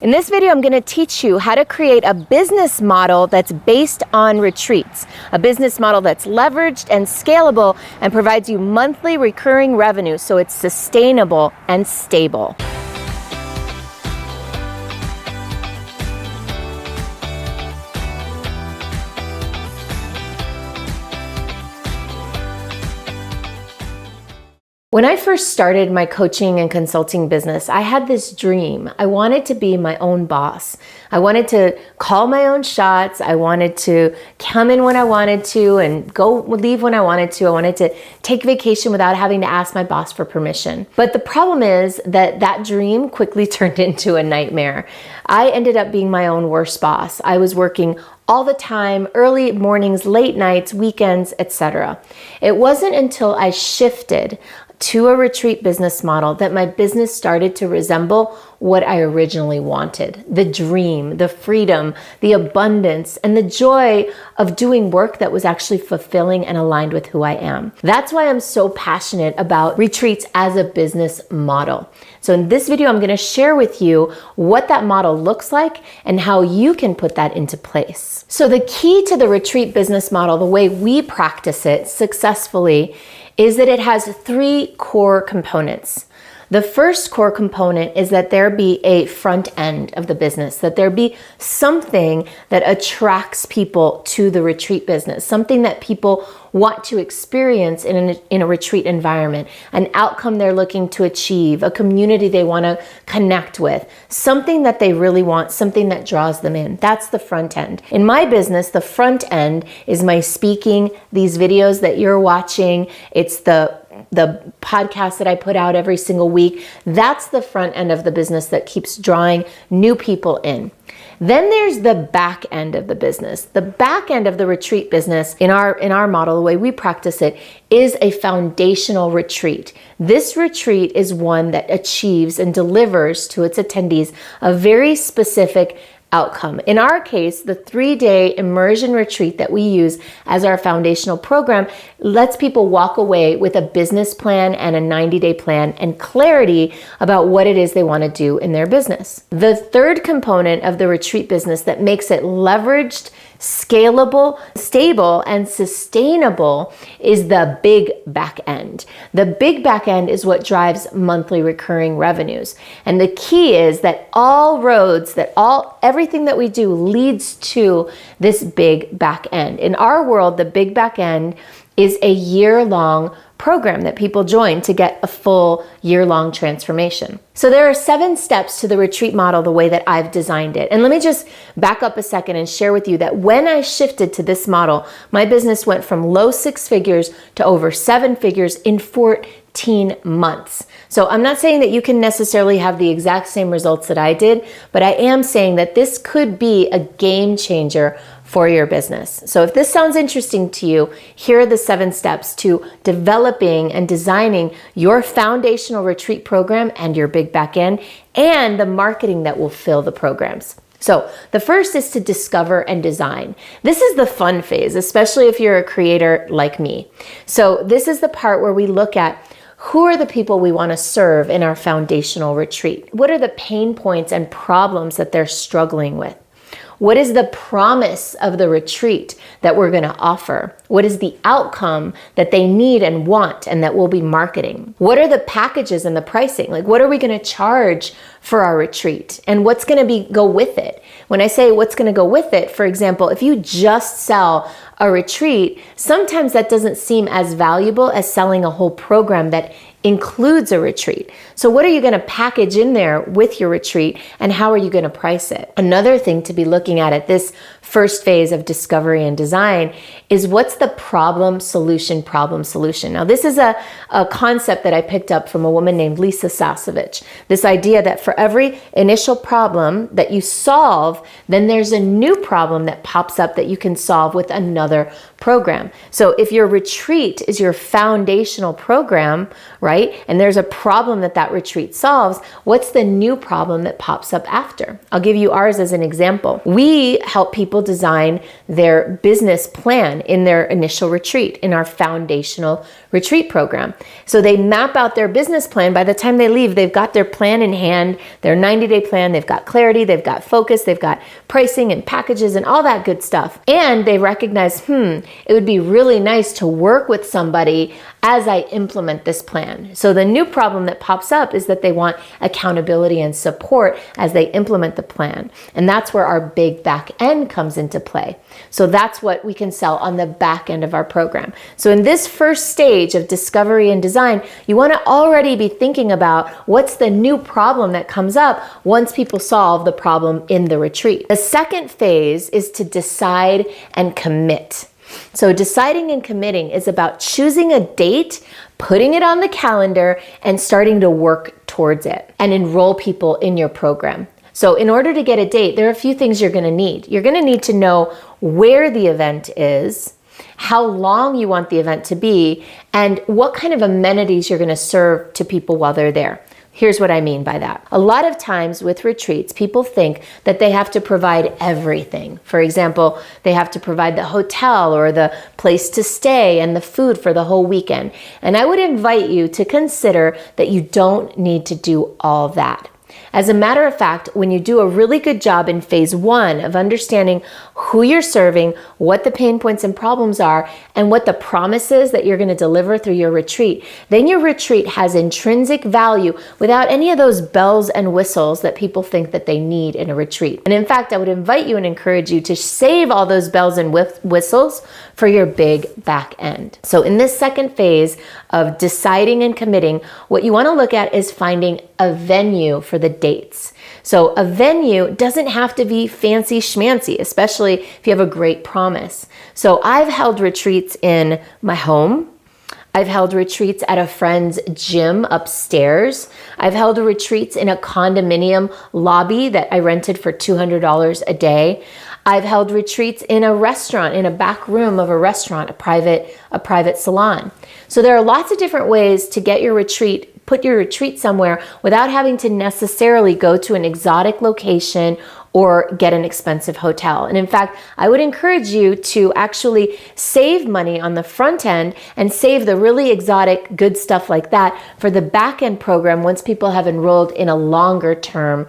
In this video, I'm going to teach you how to create a business model that's based on retreats, a business model that's leveraged and scalable and provides you monthly recurring revenue so it's sustainable and stable. When I first started my coaching and consulting business, I had this dream. I wanted to be my own boss. I wanted to call my own shots. I wanted to come in when I wanted to and leave when I wanted to. I wanted to take vacation without having to ask my boss for permission. But the problem is that dream quickly turned into a nightmare. I ended up being my own worst boss. I was working all the time, early mornings, late nights, weekends, etc. It wasn't until I shifted to a retreat business model that my business started to resemble what I originally wanted. The dream, the freedom, the abundance, and the joy of doing work that was actually fulfilling and aligned with who I am. That's why I'm so passionate about retreats as a business model. So in this video, I'm going to share with you what that model looks like and how you can put that into place. So the key to the retreat business model, the way we practice it successfully, is that it has three core components. The first core component is that there be a front end of the business, that there be something that attracts people to the retreat business, something that people want to experience in a retreat environment, an outcome they're looking to achieve, a community they want to connect with, something that they really want, something that draws them in. That's the front end. In my business, the front end is my speaking, these videos that you're watching. It's the podcast that I put out every single week. That's the front end of the business that keeps drawing new people in. Then there's the back end of the business. The back end of the retreat business in our model, the way we practice it, is a foundational retreat. This retreat is one that achieves and delivers to its attendees a very specific outcome. In our case, the 3-day immersion retreat that we use as our foundational program lets people walk away with a business plan and a 90-day plan and clarity about what it is they want to do in their business. The third component of the retreat business that makes it leveraged, scalable, stable, and sustainable is the big back end. The big back end is what drives monthly recurring revenues. And the key is that everything that we do leads to this big back end. In our world, the big back end is a year-long program that people join to get a full year-long transformation. So there are 7 steps to the retreat model the way that I've designed it. And let me just back up a second and share with you that when I shifted to this model, my business went from low 6 figures to over 7 figures in 14 months. So I'm not saying that you can necessarily have the exact same results that I did, but I am saying that this could be a game changer for your business. So if this sounds interesting to you, here are the 7 steps to developing and designing your foundational retreat program and your big back end and the marketing that will fill the programs. So the first is to discover and design. This is the fun phase, especially if you're a creator like me. So this is the part where we look at who are the people we want to serve in our foundational retreat? What are the pain points and problems that they're struggling with? What is the promise of the retreat that we're going to offer? What is the outcome that they need and want and that we'll be marketing? What are the packages and the pricing? Like, what are we going to charge for our retreat? And what's going to go with it? When I say what's going to go with it, for example, if you just sell a retreat, sometimes that doesn't seem as valuable as selling a whole program that includes a retreat. So what are you going to package in there with your retreat and how are you going to price it? Another thing to be looking at this first phase of discovery and design is what's the problem, solution. Now this is a concept that I picked up from a woman named Lisa Sasevich. This idea that for every initial problem that you solve, then there's a new problem that pops up that you can solve with another program. So if your retreat is your foundational program, right? And there's a problem that that retreat solves. What's the new problem that pops up after? I'll give you ours as an example. We help people design their business plan in their initial retreat, in our foundational retreat program. So they map out their business plan. By the time they leave, they've got their plan in hand, their 90-day plan, they've got clarity, they've got focus, they've got pricing and packages and all that good stuff. And they recognize, it would be really nice to work with somebody as I implement this plan. So the new problem that pops up is that they want accountability and support as they implement the plan. And that's where our big back end comes into play. So that's what we can sell on the back end of our program. So in this first stage of discovery and design, you want to already be thinking about what's the new problem that comes up once people solve the problem in the retreat. The second phase is to decide and commit. So deciding and committing is about choosing a date, putting it on the calendar, and starting to work towards it and enroll people in your program. So in order to get a date, there are a few things you're going to need. You're going to need to know where the event is, how long you want the event to be, and what kind of amenities you're going to serve to people while they're there. Here's what I mean by that. A lot of times with retreats, people think that they have to provide everything. For example, they have to provide the hotel or the place to stay and the food for the whole weekend. And I would invite you to consider that you don't need to do all that. As a matter of fact, when you do a really good job in phase 1 of understanding who you're serving, what the pain points and problems are, and what the promises that you're going to deliver through your retreat, then your retreat has intrinsic value without any of those bells and whistles that people think that they need in a retreat. And in fact, I would invite you and encourage you to save all those bells and whistles for your big back end. So in this second phase of deciding and committing, what you want to look at is finding a venue for the dates. So a venue doesn't have to be fancy schmancy, especially if you have a great promise. So I've held retreats in my home. I've held retreats at a friend's gym upstairs. I've held retreats in a condominium lobby that I rented for $200 a day. I've held retreats in a restaurant, in a back room of a restaurant, a private salon. So there are lots of different ways to get your retreat, put your retreat somewhere without having to necessarily go to an exotic location or get an expensive hotel. And in fact, I would encourage you to actually save money on the front end and save the really exotic good stuff like that for the back end program once people have enrolled in a longer term,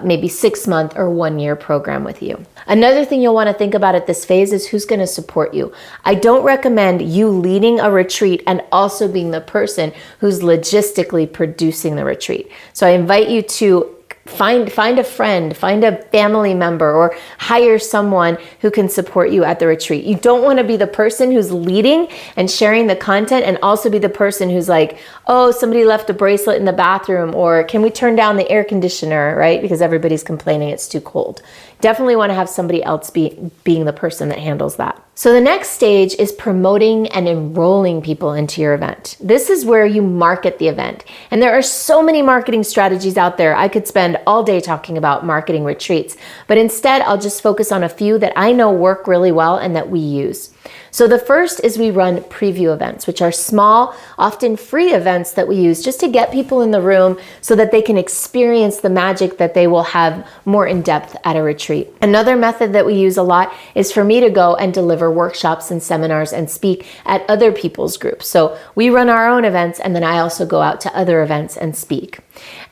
maybe 6-month or 1-year program with you. Another thing you'll want to think about at this phase is who's going to support you. I don't recommend you leading a retreat and also being the person who's logistically producing the retreat. So I invite you to find a friend, find a family member, or hire someone who can support you at the retreat. You don't want to be the person who's leading and sharing the content and also be the person who's like, oh, somebody left a bracelet in the bathroom, or can we turn down the air conditioner, right? Because everybody's complaining it's too cold. Definitely want to have somebody else being the person that handles that. So the next stage is promoting and enrolling people into your event. This is where you market the event. And there are so many marketing strategies out there. I could spend all day talking about marketing retreats, but instead I'll just focus on a few that I know work really well and that we use. So the first is we run preview events, which are small, often free events that we use just to get people in the room so that they can experience the magic that they will have more in depth at a retreat. Another method that we use a lot is for me to go and deliver workshops and seminars and speak at other people's groups. So we run our own events and then I also go out to other events and speak.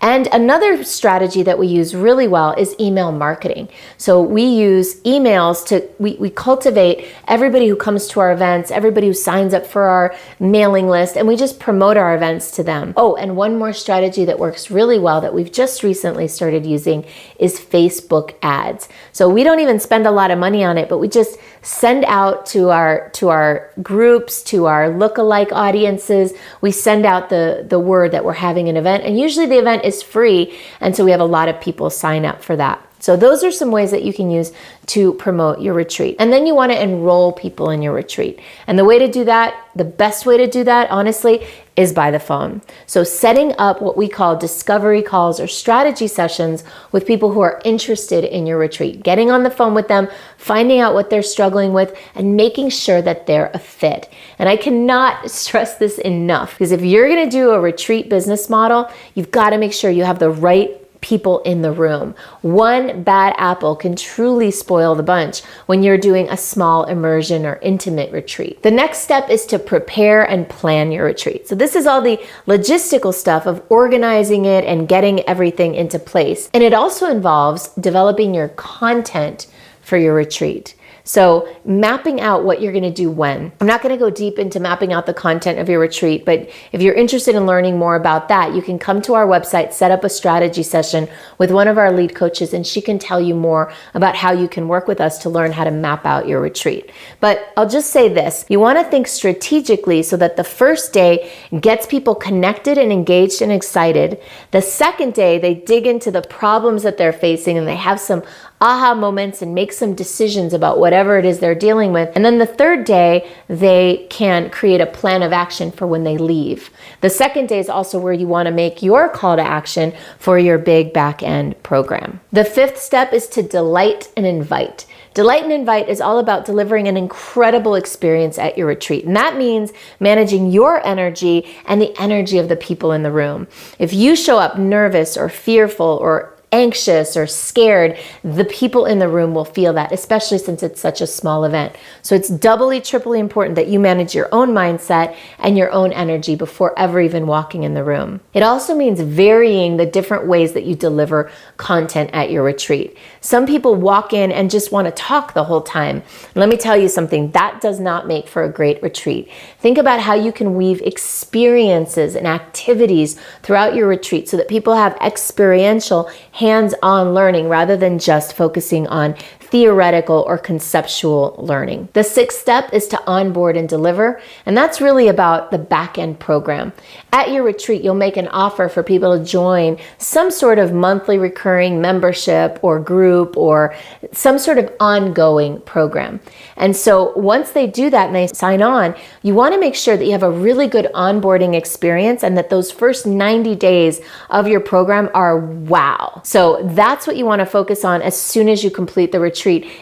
And another strategy that we use really well is email marketing. So we use emails we cultivate everybody who comes to our events, everybody who signs up for our mailing list, and we just promote our events to them. Oh, and one more strategy that works really well that we've just recently started using is Facebook ads. So we don't even spend a lot of money on it, but we just send out to our groups, to our lookalike audiences. We send out the word that we're having an event, and usually the event is free, and so we have a lot of people sign up for that. So those are some ways that you can use to promote your retreat. And then you want to enroll people in your retreat. And the way to do that, the best way to do that, honestly, is by the phone. So setting up what we call discovery calls or strategy sessions with people who are interested in your retreat, getting on the phone with them, finding out what they're struggling with, and making sure that they're a fit. And I cannot stress this enough, because if you're going to do a retreat business model, you've got to make sure you have the right people in the room. One bad apple can truly spoil the bunch when you're doing a small immersion or intimate retreat. The next step is to prepare and plan your retreat. So this is all the logistical stuff of organizing it and getting everything into place. And it also involves developing your content for your retreat. So mapping out what you're going to do when. I'm not going to go deep into mapping out the content of your retreat, but if you're interested in learning more about that, you can come to our website, set up a strategy session with one of our lead coaches, and she can tell you more about how you can work with us to learn how to map out your retreat. But I'll just say this, you want to think strategically so that the first day gets people connected and engaged and excited. The second day, they dig into the problems that they're facing and they have some aha moments and make some decisions about whatever it is they're dealing with. And then the third day, they can create a plan of action for when they leave. The second day is also where you want to make your call to action for your big back end program. The fifth step is to delight and invite. Delight and invite is all about delivering an incredible experience at your retreat. And that means managing your energy and the energy of the people in the room. If you show up nervous or fearful or anxious or scared, the people in the room will feel that, especially since it's such a small event. So it's doubly, triply important that you manage your own mindset and your own energy before ever even walking in the room. It also means varying the different ways that you deliver content at your retreat. Some people walk in and just want to talk the whole time. Let me tell you something, that does not make for a great retreat. Think about how you can weave experiences and activities throughout your retreat so that people have experiential hands-on learning rather than just focusing on theoretical or conceptual learning. The sixth step is to onboard and deliver, and that's really about the back-end program. At your retreat, you'll make an offer for people to join some sort of monthly recurring membership or group or some sort of ongoing program. And so once they do that and they sign on, you want to make sure that you have a really good onboarding experience and that those first 90 days of your program are wow. So that's what you want to focus on as soon as you complete the retreat,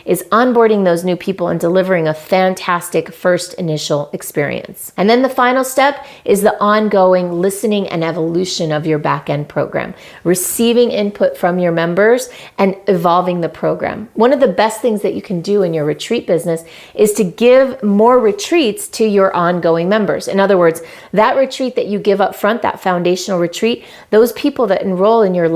is onboarding those new people and delivering a fantastic first initial experience. And then the final step is the ongoing listening and evolution of your back-end program, receiving input from your members and evolving the program. One of the best things that you can do in your retreat business is to give more retreats to your ongoing members. In other words, that retreat that you give up front, that foundational retreat, those people that enroll in your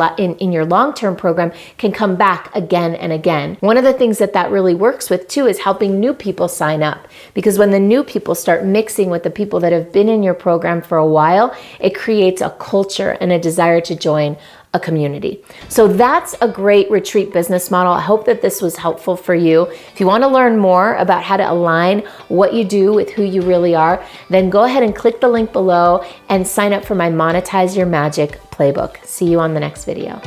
long-term program can come back again and again. One of the things that really works with too is helping new people sign up, because when the new people start mixing with the people that have been in your program for a while, it creates a culture and a desire to join a community. So that's a great retreat business model. I hope that this was helpful for you. If you want to learn more about how to align what you do with who you really are, then go ahead and click the link below and sign up for my Monetize Your Magic playbook. See you on the next video.